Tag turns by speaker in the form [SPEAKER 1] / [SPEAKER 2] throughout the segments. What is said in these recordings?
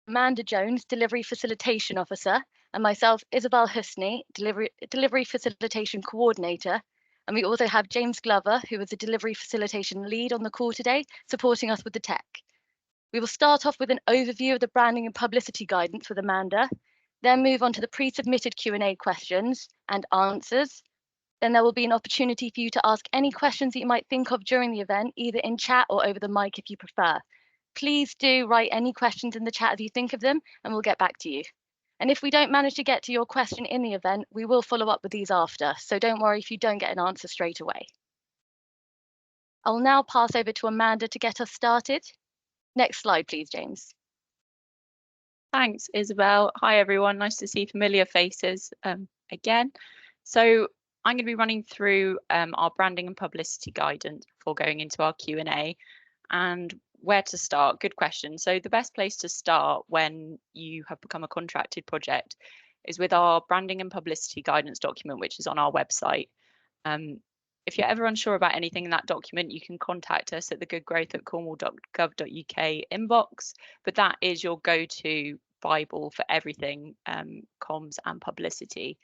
[SPEAKER 1] Amanda Jones, Delivery Facilitation Officer, and myself, Isabel Husney, Delivery Facilitation Coordinator. And we also have James Glover, who is the Delivery Facilitation Lead on the call today, supporting us with the tech. We will start off with an overview of the branding and publicity guidance with Amanda, then move on to the pre-submitted Q&A questions and answers. Then there will be an opportunity for you to ask any questions that you might think of during the event, either in chat or over the mic if you prefer. Please do write any questions in the chat as you think of them, and we'll get back to you. And if we don't manage to get to your question in the event, we will follow up with these after. So don't worry if you don't get an answer straight away. I'll now pass over to Amanda to get us started. Next slide, please, James.
[SPEAKER 2] Thanks, Isabel. Hi, everyone. Nice to see familiar faces again. So I'm going to be running through our branding and publicity guidance before going into our Q&A. And where to start? Good question. So the best place to start when you have become a contracted project is with our branding and publicity guidance document, which is on our website. If you're ever unsure about anything in that document, you can contact us at the goodgrowth@cornwall.gov.uk inbox, but that is your go-to Bible for everything comms and publicity.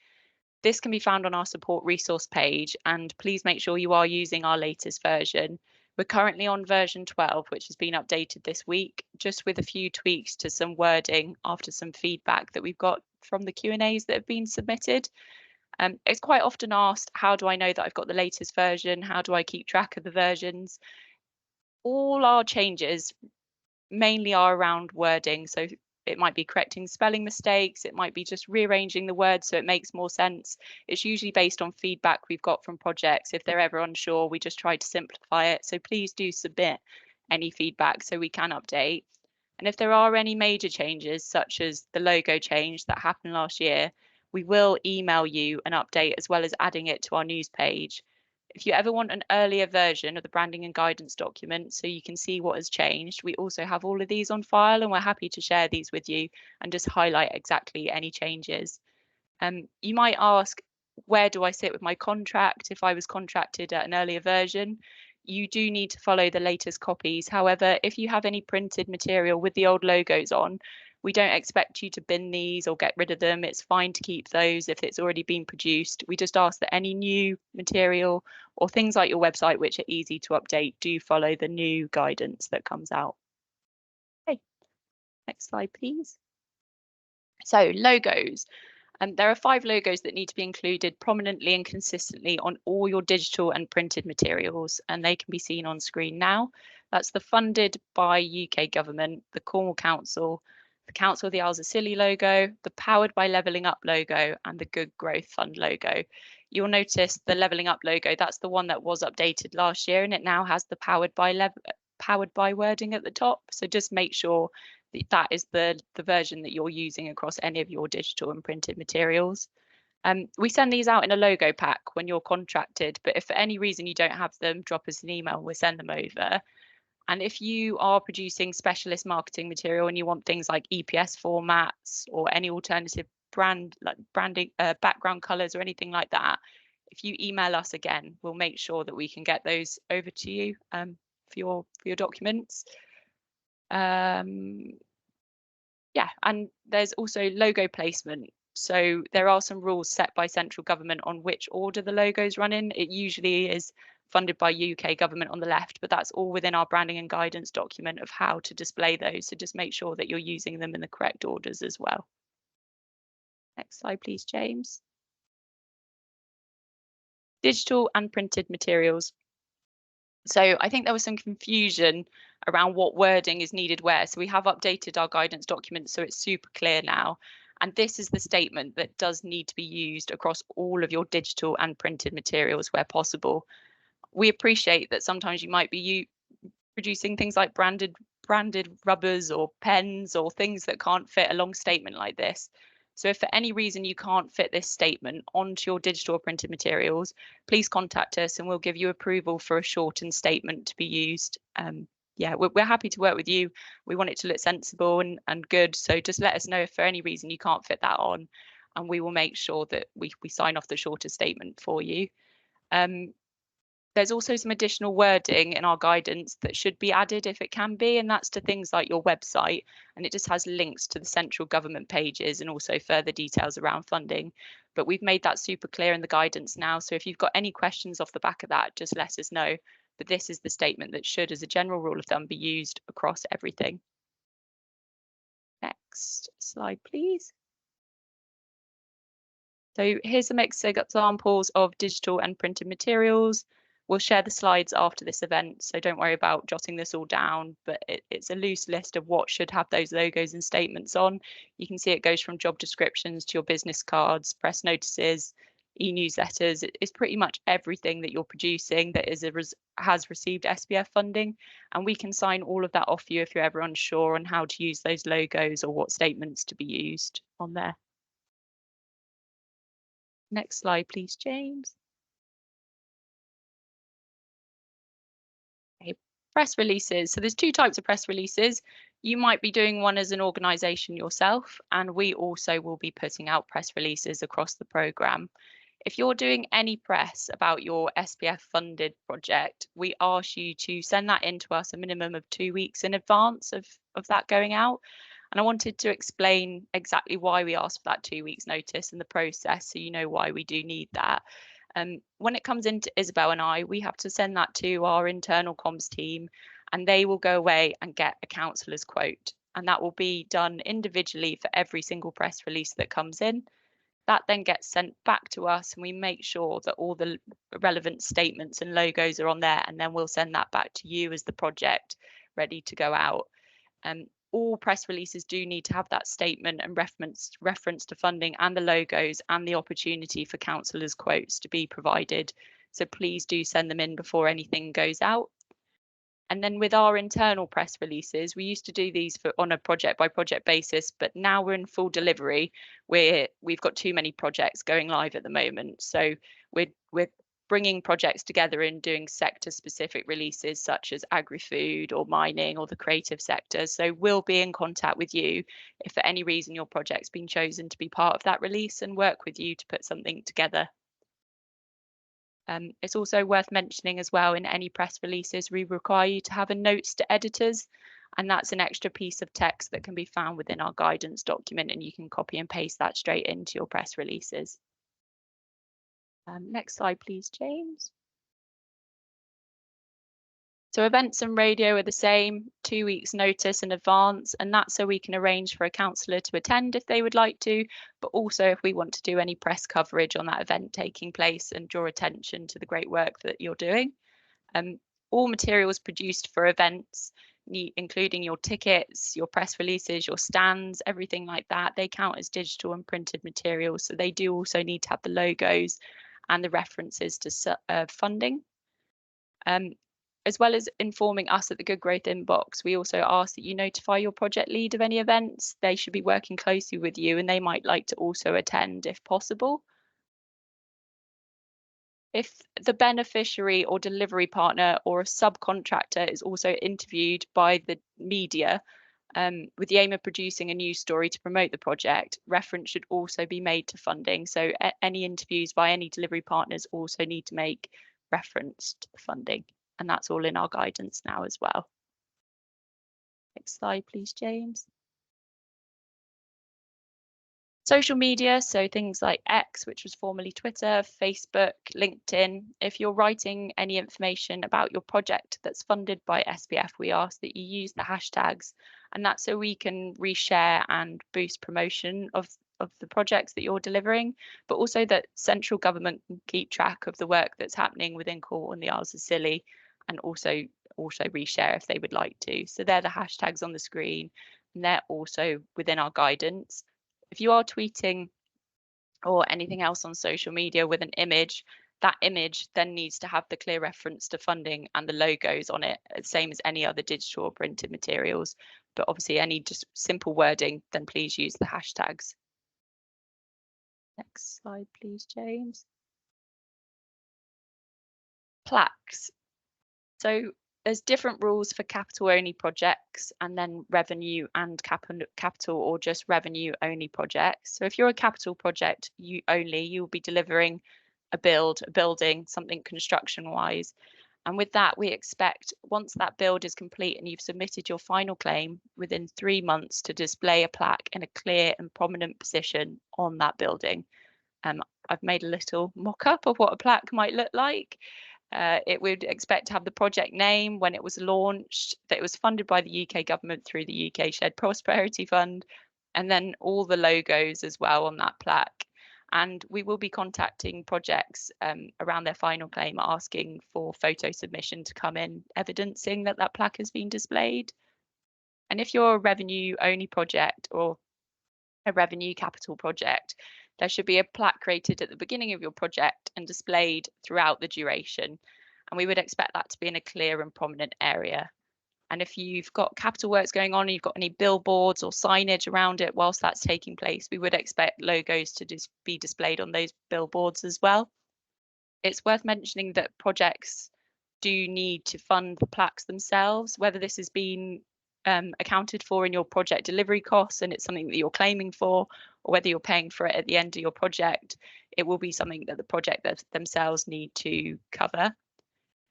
[SPEAKER 2] This can be found on our support resource page, and please make sure you are using our latest version. We're currently on version 12, which has been updated this week, just with a few tweaks to some wording after some feedback that we've got from the Q&As that have been submitted. It's quite often asked, how do I know that I've got the latest version? How do I keep track of the versions? All our changes mainly are around wording. So it might be correcting spelling mistakes. It might be just rearranging the words so it makes more sense. It's usually based on feedback we've got from projects. If they're ever unsure, we just try to simplify it. So please do submit any feedback so we can update. And if there are any major changes, such as the logo change that happened last year, we will email you an update as well as adding it to our news page. If you ever want an earlier version of the branding and guidance document so you can see what has changed, we also have all of these on file, and we're happy to share these with you and just highlight exactly any changes. You might ask, where do I sit with my contract if I was contracted at an earlier version? You do need to follow the latest copies. However, if you have any printed material with the old logos on, we don't expect you to bin these or get rid of them. It's fine to keep those if it's already been produced. We just ask that any new material or things like your website, which are easy to update, do follow the new guidance that comes out. Okay, next slide, please. So logos. There are 5 logos that need to be included prominently and consistently on all your digital and printed materials, and they can be seen on screen now. That's the funded by UK government, the Cornwall Council, the Council of the Isles of Scilly logo, the Powered by Levelling Up logo, and the Good Growth Fund logo. You'll notice the Levelling Up logo, that's the one that was updated last year, and it now has the Powered by wording at the top. So just make sure that that is the version that you're using across any of your digital and printed materials. We send these out in a logo pack when you're contracted, but if for any reason you don't have them, drop us an email and we'll send them over. And if you are producing specialist marketing material and you want things like EPS formats or any alternative branding, background colors or anything like that, if you email us again, we'll make sure that we can get those over to you for your documents. Yeah, and there's also logo placement. So there are some rules set by central government on which order the logos run in. It usually is funded by UK government on the left, but that's all within our branding and guidance document of how to display those. So just make sure that you're using them in the correct orders as well. Next slide, please, James. Digital and printed materials. So I think there was some confusion around what wording is needed where. So we have updated our guidance document so it's super clear now. And this is the statement that does need to be used across all of your digital and printed materials where possible. We appreciate that sometimes you might be producing things like branded rubbers or pens or things that can't fit a long statement like this. So if for any reason you can't fit this statement onto your digital or printed materials, please contact us and we'll give you approval for a shortened statement to be used. Yeah, we're happy to work with you. We want it to look sensible and good. So just let us know if for any reason you can't fit that on, and we will make sure that we sign off the shorter statement for you. There's also some additional wording in our guidance that should be added if it can be, and that's to things like your website, and it just has links to the central government pages and also further details around funding. But we've made that super clear in the guidance now, so if you've got any questions off the back of that, just let us know. But this is the statement that should, as a general rule of thumb, be used across everything. Next slide, please. So here's some examples of digital and printed materials. We'll share the slides after this event, so don't worry about jotting this all down, but it's a loose list of what should have those logos and statements on. You can see it goes from job descriptions to your business cards, press notices, e-newsletters. It's pretty much everything that you're producing that has received SPF funding, and we can sign all of that off you if you're ever unsure on how to use those logos or what statements to be used on there. Next slide, please, James. Okay, press releases. So there's two types of press releases. You might be doing one as an organisation yourself, and we also will be putting out press releases across the programme. If you're doing any press about your SPF funded project, we ask you to send that in to us a minimum of 2 weeks in advance of that going out. And I wanted to explain exactly why we asked for that 2 weeks notice and the process, so you know why we do need that. When it comes into Isabel and I, we have to send that to our internal comms team, and they will go away and get a counsellor's quote. And that will be done individually for every single press release that comes in. That then gets sent back to us, and we make sure that all the relevant statements and logos are on there, and then we'll send that back to you as the project ready to go out. All press releases do need to have that statement and reference to funding and the logos and the opportunity for counsellors' quotes to be provided. So please do send them in before anything goes out. And then with our internal press releases, we used to do these on a project by project basis, but now we're in full delivery. We've got too many projects going live at the moment. So we're bringing projects together and doing sector specific releases such as agri-food or mining or the creative sector. So we'll be in contact with you if for any reason your project's been chosen to be part of that release and work with you to put something together. It's also worth mentioning as well, in any press releases, we require you to have a notes to editors, and that's an extra piece of text that can be found within our guidance document, and you can copy and paste that straight into your press releases. Next slide, please, James. So events and radio are the same, 2 weeks notice in advance, and that's so we can arrange for a counsellor to attend if they would like to, but also if we want to do any press coverage on that event taking place and draw attention to the great work that you're doing. All materials produced for events, including your tickets, your press releases, your stands, everything like that, they count as digital and printed materials, so they do also need to have the logos and the references to funding. As well as informing us at the Good Growth inbox, we also ask that you notify your project lead of any events. They should be working closely with you, and they might like to also attend if possible. If the beneficiary or delivery partner or a subcontractor is also interviewed by the media with the aim of producing a news story to promote the project, reference should also be made to funding. So any interviews by any delivery partners also need to make reference to the funding. And that's all in our guidance now as well. Next slide, please, James. Social media, so things like X, which was formerly Twitter, Facebook, LinkedIn. If you're writing any information about your project that's funded by SPF, we ask that you use the hashtags, and that's so we can reshare and boost promotion of the projects that you're delivering, but also that central government can keep track of the work that's happening within Cornwall and the Isles of Scilly, and also reshare if they would like to. So they're the hashtags on the screen, and they're also within our guidance. If you are tweeting or anything else on social media with an image, that image then needs to have the clear reference to funding and the logos on it, same as any other digital or printed materials. But obviously any just simple wording, then please use the hashtags. Next slide, please, James. Plaques. So there's different rules for capital only projects and then revenue and capital or just revenue only projects. So if you're a capital project, you'll be delivering a building, something construction wise. And with that, we expect once that build is complete and you've submitted your final claim within 3 months to display a plaque in a clear and prominent position on that building. I've made a little mock-up of what a plaque might look like. It would expect to have the project name, when it was launched, that it was funded by the UK government through the UK Shared Prosperity Fund, and then all the logos as well on that plaque. And we will be contacting projects around their final claim, asking for photo submission to come in, evidencing that that plaque has been displayed. And if you're a revenue only project or a revenue capital project, there should be a plaque created at the beginning of your project and displayed throughout the duration. And we would expect that to be in a clear and prominent area. And if you've got capital works going on and you've got any billboards or signage around it whilst that's taking place, we would expect logos to be displayed on those billboards as well. It's worth mentioning that projects do need to fund the plaques themselves, whether this has been accounted for in your project delivery costs and it's something that you're claiming for, or whether you're paying for it at the end of your project, it will be something that the project themselves need to cover.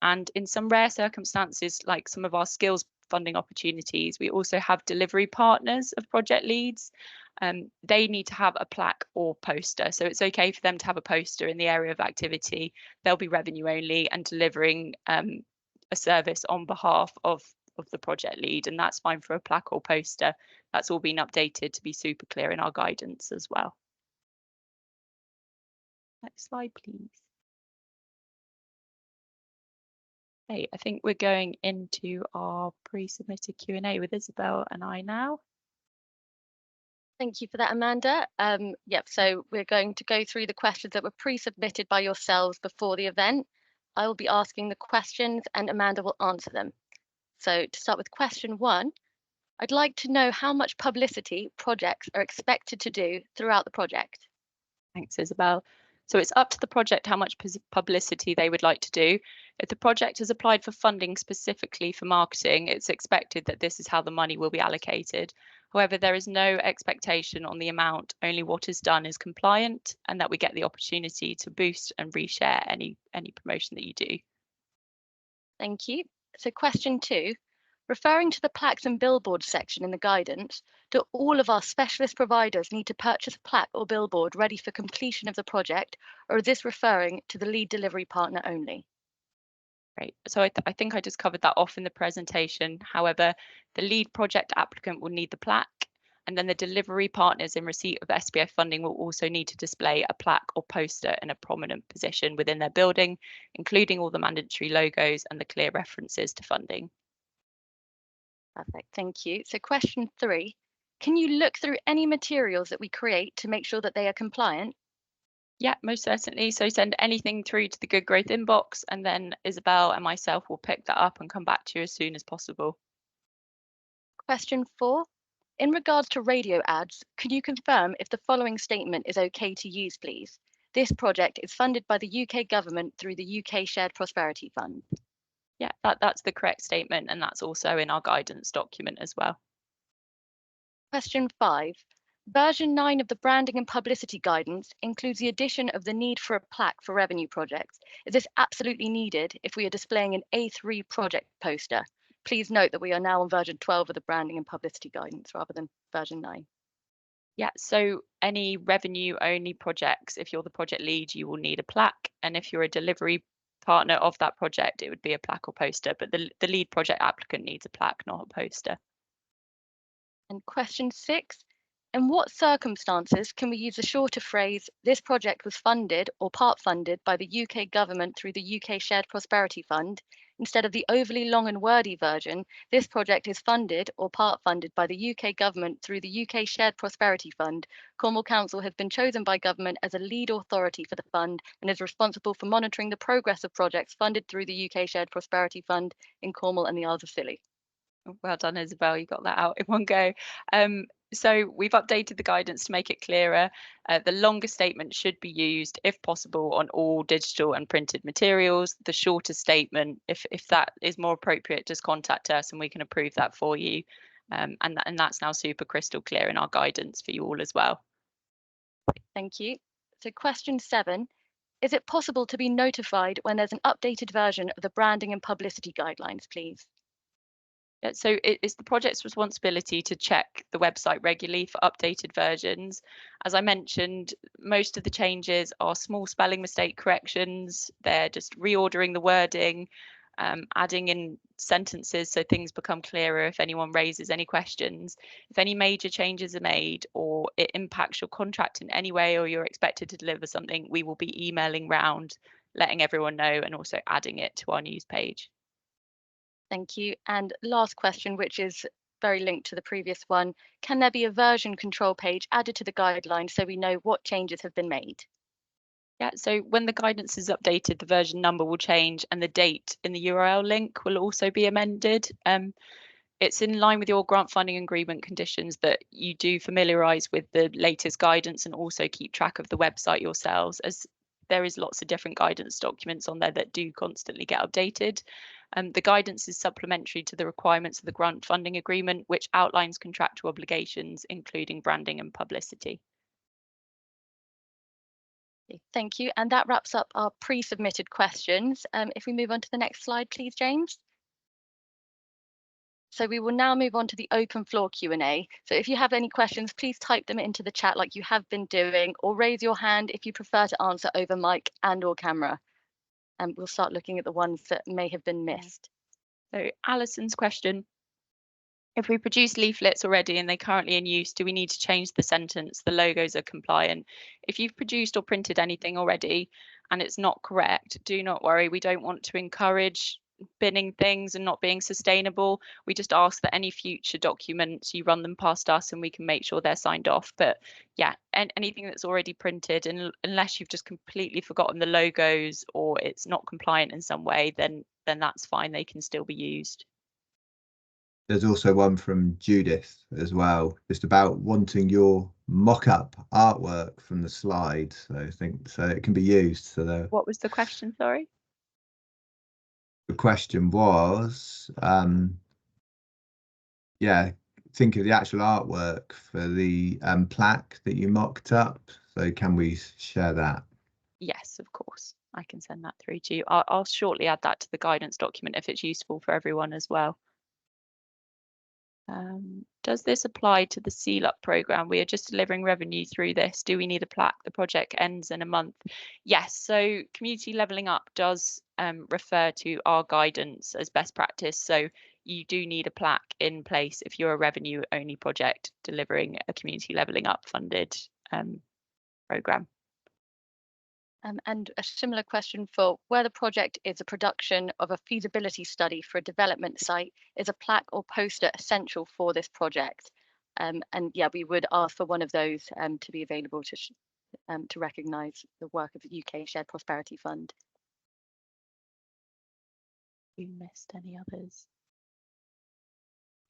[SPEAKER 2] And in some rare circumstances, like some of our skills funding opportunities, we also have delivery partners of project leads. They need to have a plaque or poster. So it's okay for them to have a poster in the area of activity. They'll be revenue only and delivering a service on behalf of the project lead. And that's fine for a plaque or poster. That's all been updated to be super clear in our guidance as well. Next slide, please. Okay, I think we're going into our pre-submitted Q&A with Isabel and I now.
[SPEAKER 1] Thank you for that, Amanda. Yep, so we're going to go through the questions that were pre-submitted by yourselves before the event. I will be asking the questions and Amanda will answer them. So to start with question 1, I'd like to know how much publicity projects are expected to do throughout the project.
[SPEAKER 2] Thanks, Isabel. So it's up to the project how much publicity they would like to do. If the project has applied for funding specifically for marketing, it's expected that this is how the money will be allocated. However, there is no expectation on the amount, only what is done is compliant and that we get the opportunity to boost and reshare any promotion that you do.
[SPEAKER 1] Thank you. So question 2, referring to the plaques and billboards section in the guidance, do all of our specialist providers need to purchase a plaque or billboard ready for completion of the project, or is this referring to the lead delivery partner only?
[SPEAKER 2] Great. So I think I just covered that off in the presentation. However, the lead project applicant will need the plaque, and then the delivery partners in receipt of SBF funding will also need to display a plaque or poster in a prominent position within their building, including all the mandatory logos and the clear references to funding.
[SPEAKER 1] Perfect, thank you. So question 3, can you look through any materials that we create to make sure that they are compliant?
[SPEAKER 2] Yeah, most certainly. So send anything through to the Good Growth inbox, and then Isabel and myself will pick that up and come back to you as soon as possible.
[SPEAKER 1] Question 4, in regards to radio ads, could you confirm if the following statement is okay to use, please? This project is funded by the UK government through the UK Shared Prosperity Fund.
[SPEAKER 2] Yeah, that's the correct statement, and that's also in our guidance document as well.
[SPEAKER 1] Question 5. Version 9 of the Branding and Publicity Guidance includes the addition of the need for a plaque for revenue projects. Is this absolutely needed if we are displaying an A3 project poster? Please note that we are now on version 12 of the Branding and Publicity Guidance rather than version 9.
[SPEAKER 2] Yeah, so any revenue only projects, if you're the project lead, you will need a plaque. And if you're a delivery partner of that project, it would be a plaque or poster. But the lead project applicant needs a plaque, not a poster.
[SPEAKER 1] And question 6. In what circumstances can we use the shorter phrase, this project was funded or part funded by the UK government through the UK Shared Prosperity Fund, instead of the overly long and wordy version, this project is funded or part funded by the UK government through the UK Shared Prosperity Fund. Cornwall Council has been chosen by government as a lead authority for the fund and is responsible for monitoring the progress of projects funded through the UK Shared Prosperity Fund in Cornwall and the Isles of Scilly.
[SPEAKER 2] Well done, Isabel. You got that out in one go. So we've updated the guidance to make it clearer. The longer statement should be used, if possible, on all digital and printed materials. The shorter statement, if that is more appropriate, just contact us and we can approve that for you. And that's now super crystal clear in our guidance for you all as well.
[SPEAKER 1] Thank you. So question 7. is it possible to be notified when there's an updated version of the branding and publicity guidelines, please?
[SPEAKER 2] Yeah, so it's the project's responsibility to check the website regularly for updated versions. As I mentioned, most of the changes are small spelling mistake corrections. They're just reordering the wording, adding in sentences so things become clearer if anyone raises any questions. If any major changes are made or it impacts your contract in any way or you're expected to deliver something, we will be emailing round, letting everyone know and also adding it to our news page.
[SPEAKER 1] Thank you. And last question, which is very linked to the previous one. Can there be a version control page added to the guidelines so we know what changes have been made?
[SPEAKER 2] Yeah, so when the guidance is updated, the version number will change and the date in the URL link will also be amended. It's in line with your grant funding agreement conditions that you do familiarise with the latest guidance and also keep track of the website yourselves, as there is lots of different guidance documents on there that do constantly get updated. The guidance is supplementary to the requirements of the grant funding agreement, which outlines contractual obligations, including branding and publicity.
[SPEAKER 1] Thank you. And that wraps up our pre-submitted questions. If we move on to the next slide, please, James. So we will now move on to the open floor Q&A. So if you have any questions, please type them into the chat like you have been doing, or raise your hand if you prefer to answer over mic and or camera. And we'll start looking at the ones that may have been missed.
[SPEAKER 2] So Alison's question: if we produce leaflets already and they're currently in use, do we need to change the sentence? The logos are compliant. If you've produced or printed anything already and it's not correct, do not worry. We don't want to encourage binning things and not being sustainable. We just ask that any future documents, you run them past us and we can make sure they're signed off. But yeah, anything that's already printed, and unless you've just completely forgotten the logos or it's not compliant in some way, then that's fine. They can still be used.
[SPEAKER 3] There's also one from Judith as well, just about wanting your mock-up artwork from the slide. So I think so it can be used. So
[SPEAKER 2] What was the question? Sorry.
[SPEAKER 3] the question was, yeah, think of the actual artwork for the plaque that you mocked up. So can we share that?
[SPEAKER 2] Yes, of course. I can send that through to you. I'll shortly add that to the guidance document if it's useful for everyone as well. Does this apply to the Seal Up programme? We are just delivering revenue through this. Do we need a plaque? The project ends in a month. Yes, so community levelling up does refer to our guidance as best practice. So you do need a plaque in place if you're a revenue only project delivering a community levelling up funded programme.
[SPEAKER 1] And a similar question for where the project is a production of a feasibility study for a development site, is a plaque or poster essential for this project? And yeah, we would ask for one of those to be available to recognise the work of the UK Shared Prosperity Fund.
[SPEAKER 2] We missed any others?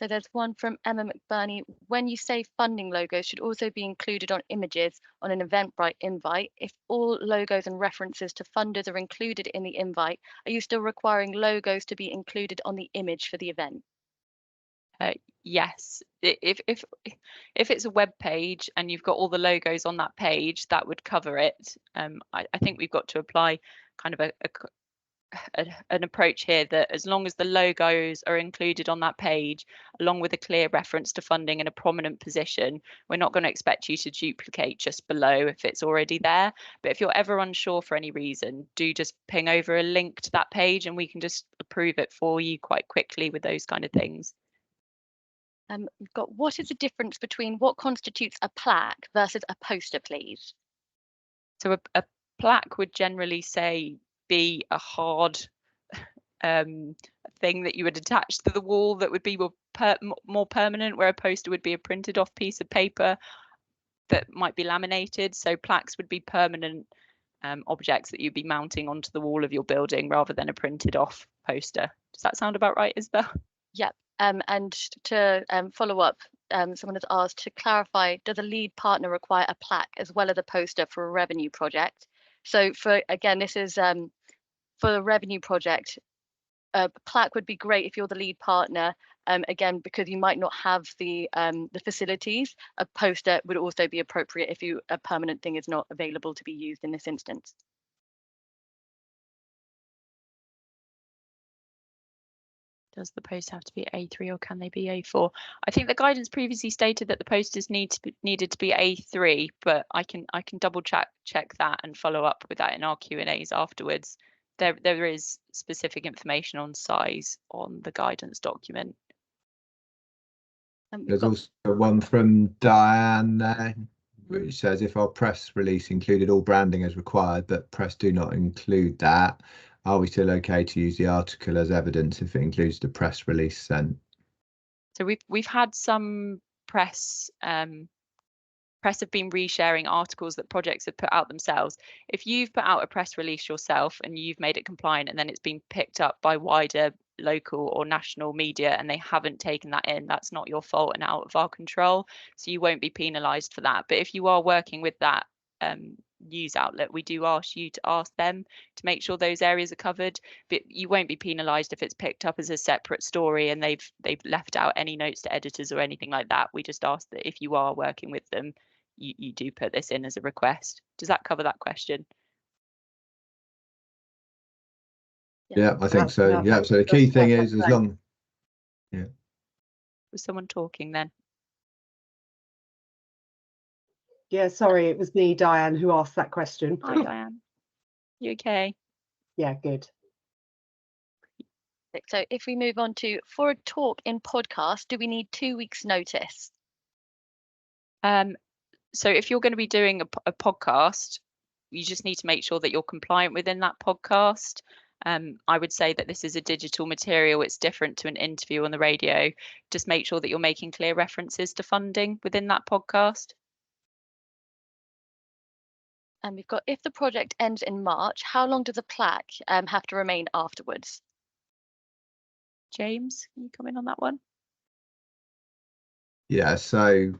[SPEAKER 1] So there's one from Emma McBurney. When you say funding logos should also be included on images on an Eventbrite invite, if all logos and references to funders are included in the invite, are you still requiring logos to be included on the image for the event?
[SPEAKER 2] Yes, if it's a web page and you've got all the logos on that page, that would cover it. I think we've got to apply kind of an approach here that as long as the logos are included on that page, along with a clear reference to funding in a prominent position, we're not going to expect you to duplicate just below if it's already there. But if you're ever unsure for any reason, do just ping over a link to that page and we can just approve it for you quite quickly with those kind of things.
[SPEAKER 1] We've got, what is the difference between what constitutes a plaque versus a poster, please?
[SPEAKER 2] So a plaque would generally say be a hard thing that you would attach to the wall that would be more permanent, where a poster would be a printed off piece of paper that might be laminated. So plaques would be permanent objects that you'd be mounting onto the wall of your building rather than a printed off poster. Does that sound about right, Isabel?
[SPEAKER 1] Yep. And to follow up, someone has asked to clarify, does a lead partner require a plaque as well as a poster for a revenue project? So again, this is for a revenue project, a plaque would be great if you're the lead partner. Again, because you might not have the facilities, a poster would also be appropriate if a permanent thing is not available to be used in this instance.
[SPEAKER 2] Does the post have to be A3 or can they be A4? I think the guidance previously stated that the posters needed to be A3, but I can double check that and follow up with that in our Q&As afterwards. There is specific information on size on the guidance document.
[SPEAKER 3] There's also one from Diane there, which says if our press release included all branding as required, but press do not include that, are we still okay to use the article as evidence if it includes the press release sent?
[SPEAKER 2] So we've had some press have been resharing articles that projects have put out themselves. If you've put out a press release yourself and you've made it compliant and then it's been picked up by wider local or national media and they haven't taken that in, that's not your fault and out of our control. So you won't be penalised for that. But if you are working with that news outlet, we do ask you to ask them to make sure those areas are covered, but you won't be penalised if it's picked up as a separate story and they've left out any notes to editors or anything like that. We just ask that if you are working with them, you do put this in as a request. Does that cover that question?
[SPEAKER 3] Yeah, I think so. Yeah, so the key thing is as long. Yeah.
[SPEAKER 2] Was someone talking then?
[SPEAKER 4] Yeah, sorry, it was me, Diane, who asked that question.
[SPEAKER 2] Hi, Diane. You okay?
[SPEAKER 4] Yeah, good.
[SPEAKER 1] So if we move on to, for a talk in podcast, do we need 2 weeks notice?
[SPEAKER 2] So if you're going to be doing a podcast, you just need to make sure that you're compliant within that podcast. I would say that this is a digital material. It's different to an interview on the radio. Just make sure that you're making clear references to funding within that podcast.
[SPEAKER 1] And we've got, if the project ends in March, how long does a plaque have to remain afterwards?
[SPEAKER 2] James, can you come in on that one?
[SPEAKER 3] Yeah, so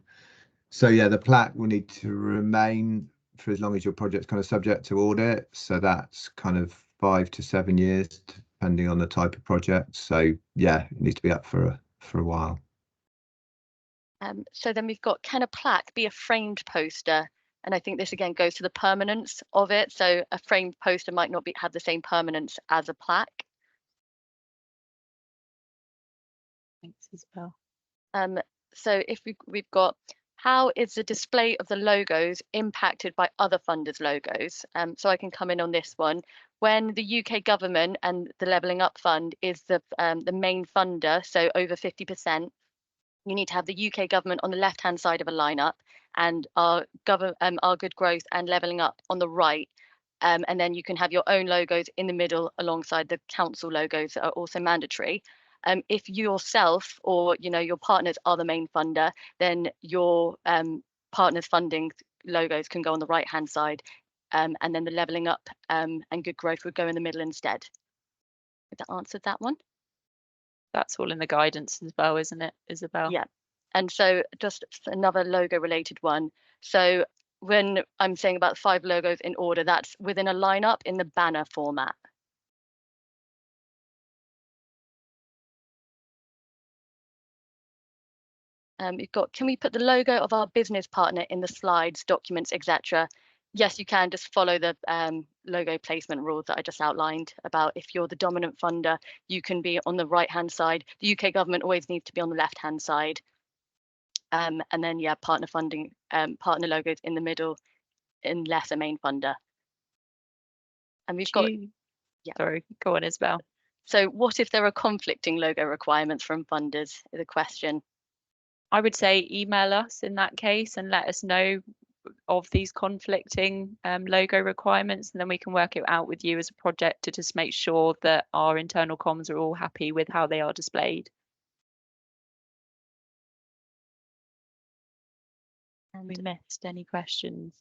[SPEAKER 3] yeah, the plaque will need to remain for as long as your project's kind of subject to audit. So that's kind of 5 to 7 years, depending on the type of project. So yeah, it needs to be up for a while.
[SPEAKER 1] So then we've got, can a plaque be a framed poster? And I think this again goes to the permanence of it. So a framed poster might not have the same permanence as a plaque.
[SPEAKER 2] Thanks, Isabel.
[SPEAKER 1] So if we've got, how is the display of the logos impacted by other funders' logos? So I can come in on this one. When the UK government and the Levelling Up Fund is the main funder, so over 50%, you need to have the UK government on the left-hand side of a lineup and our Good Growth and Levelling Up on the right. And then you can have your own logos in the middle alongside the council logos that are also mandatory. If yourself or your partners are the main funder, then your partners' funding logos can go on the right-hand side, and then the Levelling Up and Good Growth would go in the middle instead. Did that answer that one?
[SPEAKER 2] That's all in the guidance as well, isn't it, Isabel?
[SPEAKER 1] Yeah. And so just another logo related one. So when I'm saying about 5 logos in order, that's within a lineup in the banner format. You've got, can we put the logo of our business partner in the slides, documents, etc.? Yes, you can. Just follow the logo placement rules that I just outlined about if you're the dominant funder, you can be on the right-hand side. The UK government always needs to be on the left-hand side. And then, yeah, partner funding, partner logos in the middle unless a main funder. And we've got, yeah.
[SPEAKER 2] Sorry, go on, Isabel.
[SPEAKER 1] So what if there are conflicting logo requirements from funders is a question.
[SPEAKER 2] I would say email us in that case and let us know of these conflicting logo requirements, and then we can work it out with you as a project to just make sure that our internal comms are all happy with how they are displayed. And we missed any questions?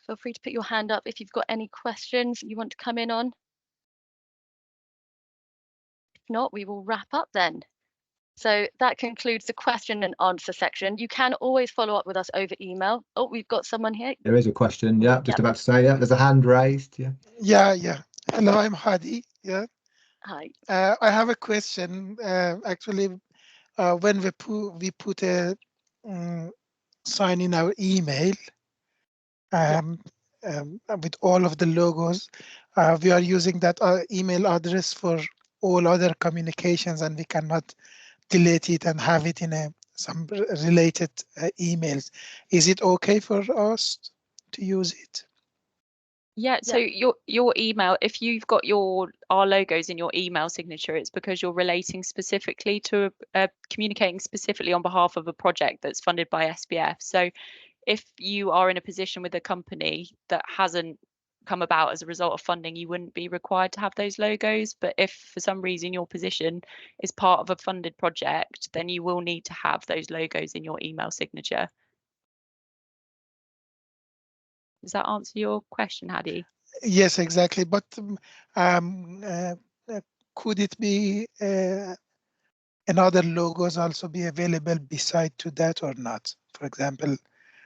[SPEAKER 1] Feel free to put your hand up if you've got any questions you want to come in on. If not, we will wrap up then. So that concludes the question and answer section. You can always follow up with us over email. Oh, we've got someone here.
[SPEAKER 3] There is a question. Yeah, just about to say, yeah, there's a hand raised. Yeah.
[SPEAKER 5] Yeah. Hello, I'm Hadi. Yeah.
[SPEAKER 1] Hi.
[SPEAKER 5] I have a question. Actually, when we put a sign in our email with all of the logos, we are using that email address for all other communications, and we cannot delete it and have it in some related emails. Is it okay for us to use it?
[SPEAKER 2] Yeah, so your email, if you've got our logos in your email signature, it's because you're relating specifically to communicating specifically on behalf of a project that's funded by SPF. So if you are in a position with a company that hasn't come about as a result of funding, you wouldn't be required to have those logos. But if for some reason your position is part of a funded project, then you will need to have those logos in your email signature. Does that answer your question, Hadi?
[SPEAKER 5] Yes, exactly. But could it be another logos also be available beside to that or not? For example.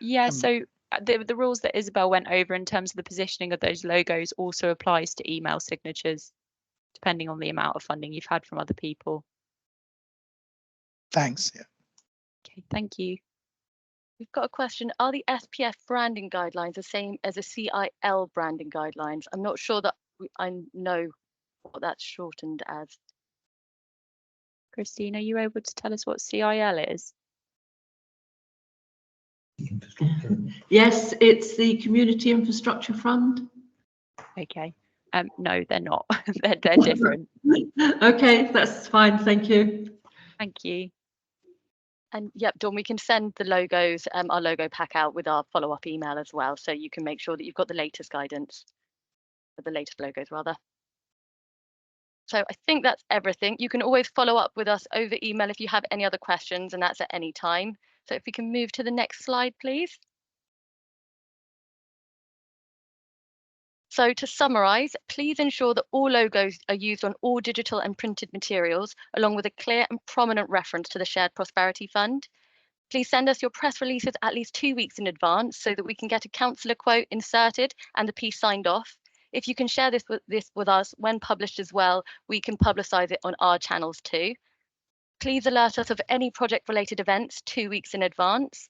[SPEAKER 2] Yeah, so the rules that Isabel went over in terms of the positioning of those logos also applies to email signatures, depending on the amount of funding you've had from other people.
[SPEAKER 5] Thanks. Yeah.
[SPEAKER 2] Okay, thank you.
[SPEAKER 1] We've got a question. Are the SPF branding guidelines the same as the CIL branding guidelines? I'm not sure that I know what that's shortened as.
[SPEAKER 2] Christine, are you able to tell us what CIL is?
[SPEAKER 6] Yes, it's the Community Infrastructure Fund.
[SPEAKER 2] Okay. No, they're not. they're different.
[SPEAKER 6] Okay, that's fine. Thank you.
[SPEAKER 2] Thank you.
[SPEAKER 1] And yep, Dawn, we can send the logos, our logo pack out with our follow-up email as well, so you can make sure that you've got the latest guidance, or the latest logos rather. So I think that's everything. You can always follow up with us over email if you have any other questions, and that's at any time. So if we can move to the next slide, please. So to summarize, please ensure that all logos are used on all digital and printed materials, along with a clear and prominent reference to the Shared Prosperity Fund. Please send us your press releases at least 2 weeks in advance so that we can get a councillor quote inserted and the piece signed off. If you can share this with us when published as well, we can publicise it on our channels too. Please alert us of any project-related events 2 weeks in advance.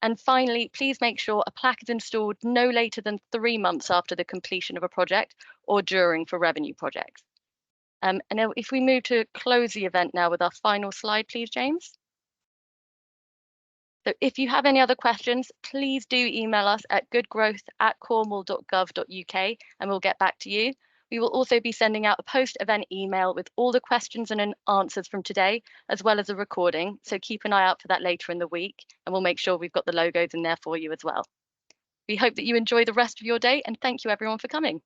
[SPEAKER 1] And finally, please make sure a plaque is installed no later than 3 months after the completion of a project or during for revenue projects. And now if we move to close the event now with our final slide, please, James. So if you have any other questions, please do email us at goodgrowth@cornwall.gov.uk and we'll get back to you. We will also be sending out a post-event email with all the questions and answers from today, as well as a recording. So keep an eye out for that later in the week, and we'll make sure we've got the logos in there for you as well. We hope that you enjoy the rest of your day, and thank you everyone for coming.